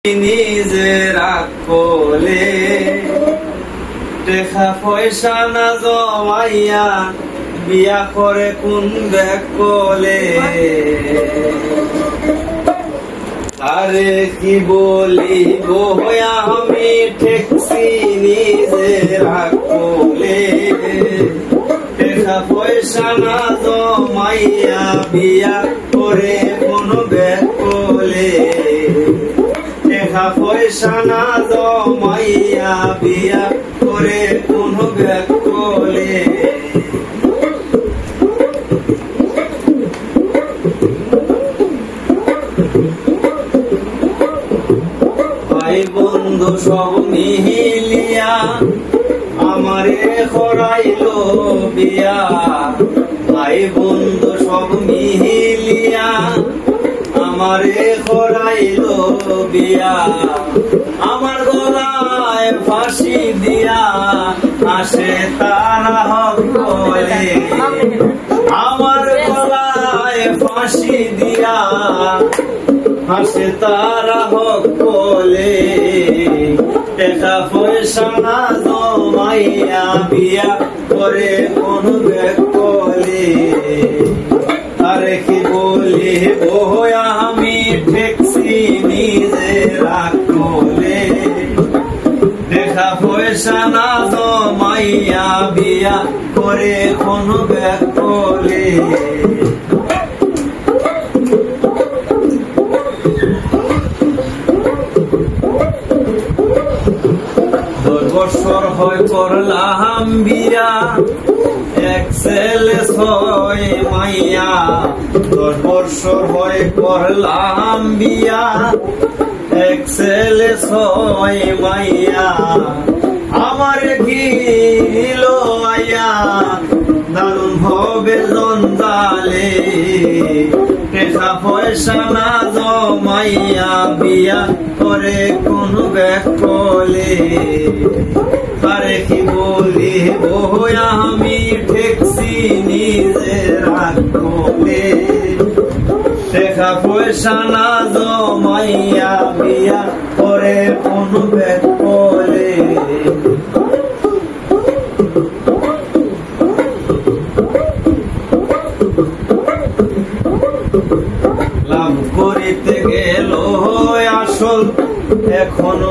নিজেরা কোলে টাকা পয়সা না জমাইয়া বিয়া করে কোন ব্যাগ কোলে আরে কি বলিব আমি ঠেকছি নিজেরা কোলে টাকা পয়সা না জমাইয়া বিয়া করে কোন ব্যাগ কোলে টাকা পয়সা না জমাইয়া বিয়া করে কোন ব্যাগ কোলে ভাই বন্ধু সব মিলিয়া আমারে করাইলো বিয়া ভাই বন্ধু সব মিলিয়া আমারে করাইলো বিয়া আমার গলায় ফাঁসি দিয়া আসে তারা হক বলে আমার গলায় ফাঁসি দিয়া আসে তারা হক বলে টাকা পয়সা না জমাইয়া বিয়া করে কোন ব্যাগ কোলে আরে কি বলি আমি ঠেকছি নিজেরা কোলে টাকা পয়সা না জমাইয়া বিয়া করে কোন ব্যাগ কোলে 10 বছর হয় করলাম বিয়া এক ছেলে 6 মাইয়া 10 বছর হয় করলাম বিয়া এক ছেলে 6 মাইয়া আমার গিল আয়া দারুণ হবে জঞ্জালে টাকা পয়সা না জমাইয়া বিয়া করে কোন ব্যাগ কোলে আরে কি বলি আমি ঠেকছি নিজেরা কোলে টাকা পয়সা না জমাইয়া বিয়া করে কোন ব্যাগ কোলে লাভ করিতে গেল আসল এখনো